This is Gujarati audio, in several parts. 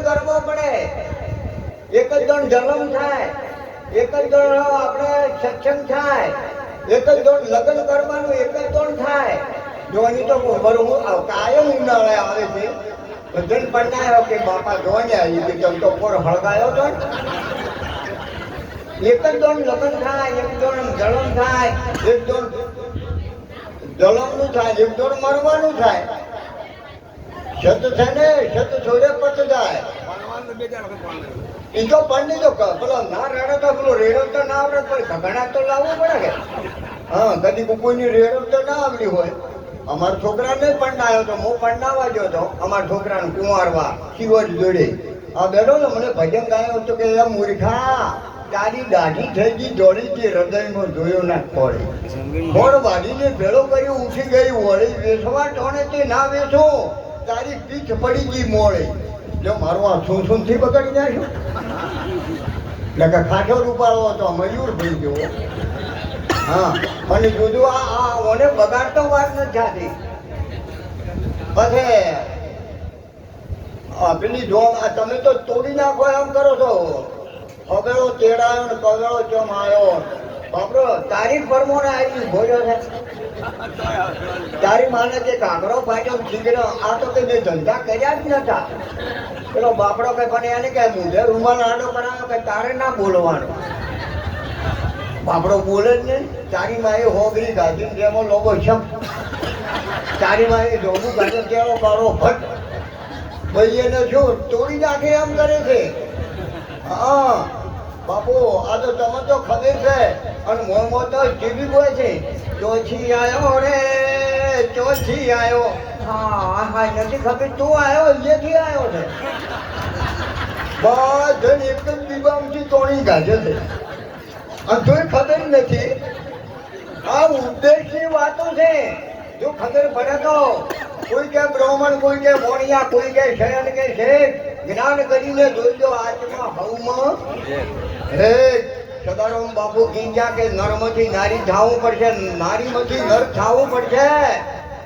કરવો પડે. એક જ દોડ જન્મ થાય, એક જ દોડ આપણે સત્સંગ થાય, એક જ દોડ લગ્ન કરવાનું, એક જ દોડ થાય. જોવાની તો બરોબર કાયમ ઉનાળે આવે છે. બધાને પરણાયો કે બાપા જોઈને આવી કે ચમતો પોર હળગાયો તો એક જ દોડ લગ્ન થાય, એક દોડ જન્મ થાય, એક દોડ જલમનું થાય, એક દોડ મરવાનું થાય. શત છે ને શત છોડે પત જાય. એ તો પણ તો પેલો ના રેડો તો પેલો રેડો તો ના આવડે, પણ ઘણા તો લાવવું પડે કે. હા, કદી કોઈની રેડો તો ના આવડી હોય. અમારા છોકરાને પણ આવ્યો તો હું પરણાવા ગયો હતો અમારા છોકરાને કુંવારવા શિવર જોડે. આ બેઠો ને મને ભજન ગાયો હતો કે એ મૂર્ખા તારી દાઢી થઈ ગઈ દોડી ગઈ હૃદયમાં જોયો ના ખોળે. ખોળ વાઢીને ભેળો કરી ઉઠી ગઈ વળી વેસવા ટોણે તે ના વેચો તારી પીઠ પડી ગઈ મોડે. જો મારું આ શું થી બગડી જાય છે એટલે કે ખાટો રૂપાળો હતો મયુર થઈ ગયો. હા, મને જોજો આ ઓને બગાડતો વાત નથી થતી. પછી પેલી જો તમે તો તોડી નાખો એમ કરો છો. હગેલો તેડાયો ને કગેલો ચમ આવ્યો. બાપરો તારી પરમોને આવી ભોજો છે. તારી માને કે કાગડો ફાટ્યો છીગડો આ તો કે મેં ધંધા કર્યા જ નતા. પેલો બાપડો કે પણ એને કે મુંઢે રૂમાલ આડો કરાવ્યો કે તારે ના બોલવાનું. બાપડો બોલે જ નહીં. તારી માએ હોગરી ગાજી જેવો લોગો છપ. તારી માએ જોગું ગાજે તેવો કાળો ભટ્ટ. ભાઈ એને શું તોડી નાખે એમ કરે છે. હા બાપુ આ તો તમે તો ખબર છે. અને મોં તો જીવી હોય છે. ચોછી આવ્યો રે ચોછી આવ્યો. હા હા નથી ખબર તું આવ્યો અહીંયાથી આવ્યો છે. બધા એક જ દીવામથી તોડી ગાજે છે. અને તોય ખબર નથી. આ ઉદ્દેશની વાતો છે. જો ખબર પડે તો કોઈ કે બ્રાહ્મણ, કોઈ કે મોણિયા, કોઈ કે શયન કે શેઠ જ્ઞાન કરીને જોઈજો આત્મા હવમાં હે સદારામ બાપુ કીધા કે નરમાંથી નારી થવું પડશે, નારીમાંથી નર થવું પડશે.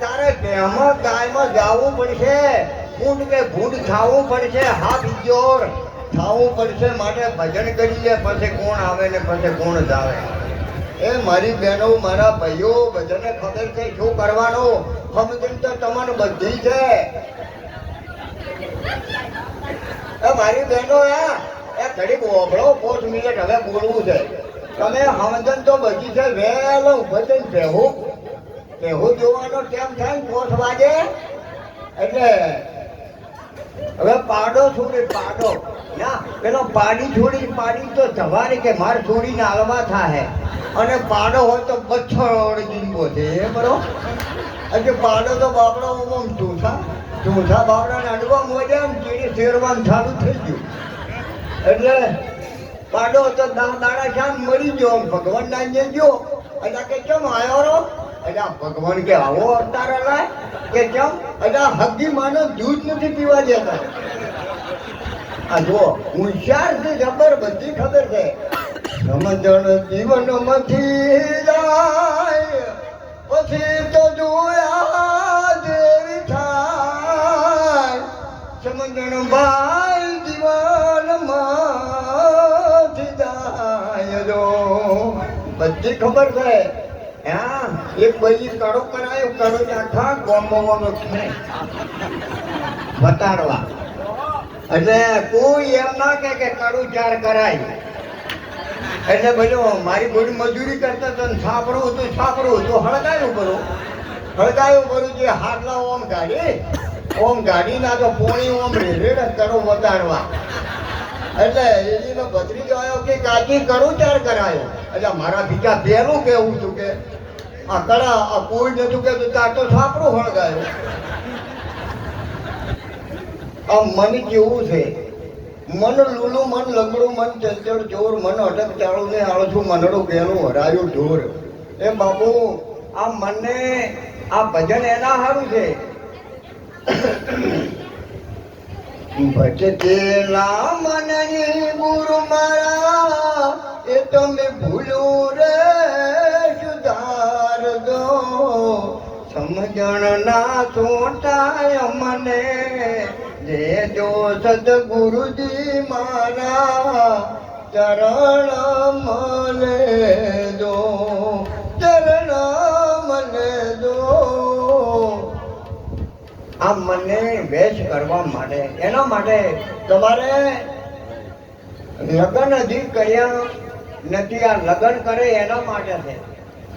તારે ભેમાં ગાયમાં જવું પડશે, ઊંટ કે ભૂંડ થવું પડશે, હા બીજોર થવું પડશે. માટે ભજન કરી લે પછી કોણ આવે ને પછી કોણ જાવે. એ મારી બહેનો મારા ભાઈઓ બધાને ખબર છે શું કરવાનું. સમજણ તો તમને બધી છે. મારી બહેનો એ ઘડીક ઓભળો 5 મિનિટ હવે બોલવું છે. તમે સમજણ તો બધી છે. વહેલો ભજન ભેહું જોવાનો ટાઈમ થાય 5 વાગે એટલે હવે પાડો છોડી પાડો ના પેલો પાડી છોડી પાડી તો જવાની કે માર છોડીને હાલવા થાય. અને પાડો હોય તો બચ્છળ જીંબો છે બરોબર. હજુ પાડો તો બાપડો ચોથા બાપડાને અડવા મોજે આમ ચીડી શેરવાન ચાલુ થઈ ગયું. એટલે પાડો તો દાડા શામ મરી ગયો. ભગવાન ના ગયો એટલે કે કેમ આવ્યો રો. એટલે ભગવાન કે આવો અવતાર લાય કે કેમ. એટલે હગી માનો દૂધ નથી પીવા દેતા. આ જો હોશિયાર છે જબર બધી ખબર છે. સમજણ જીવનમાંથી જાય પછી તો જોયા જેવી થાય. સમજણ ભાઈ જીવનમાંથી જાય જો બધી ખબર છે. હા એક ભાઈ કડો કરાયો કડો આખા ગોમો બતાડવા. એટલે કોઈ એમ ના કે કડું ચાર કરાય. એટલે બોલો મારી બોડી મજૂરી કરતા તો છાપરું હતું છાપરું તો હળગાયું કરું જે હાટલા ઓમ ગાડી ના તો પોણી ઓમ રેડ કરો વધારવા. એટલે એનો ભત્રીજો આવ્યો કે કાચી કરું ચાર કરાયો. એટલે મારા બીજા પહેલું કેવું છું કે આ કડા આ કોઈ નતું કે તાર તો છાપરું હળગાયું. આ મન કેવું છે. મન લૂલું મન લંગડું મન ચંચળ ચોર મન અટક ચાળું ને આળસું મનડું ગેલું હરાયું ઢોર. એ બાપુ આ મનને આ ભજન એના સારું છે. ભટકેલા મનની ગુરુ મારા એ તો મેં ભૂલું રે સુધાર દો. સમજણ ના છોટાય મને લેજો સદગુરુજી મારા ચરણ લેજો, ચરણ લેજો. આ મને વેશ કરવા માટે, એના માટે તમારે લગ્ન હજી કર્યા નથી. આ લગ્ન કરે એના માટે છે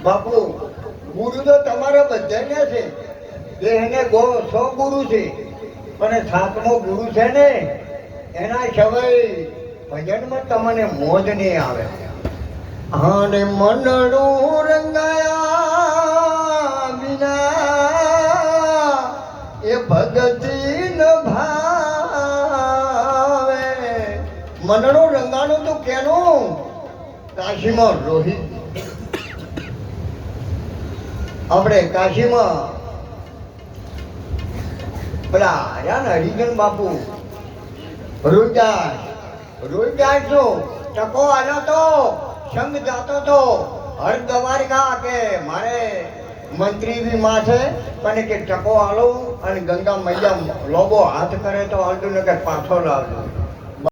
બાપુ. ગુરુ તો તમારે બધાને છે, દેહને સો ગુરુ છે, પણ સાતમો ગુરુ છે ને એના સિવાય ભજનમાં તમને મોજ નહીં આવે. અને મનડું રંગાયા વિના એ ભગતી ન ભાવે. મનડું રંગાનું તો કેનું? કાશીમાં રોહિત, આપણે કાશીમાં પેલા રહ્યા ને હરિજન બાપુ રોજદાસ શું ટકો આવ્યો તો સંઘ જાતો તો હરદ્વારિકા કે મારે મંત્રી બી માં છે પણ કે ટકો આલો અને ગંગા મૈયા લોબો હાથ કરે તો અર્જુન કે પાછો લાવજો.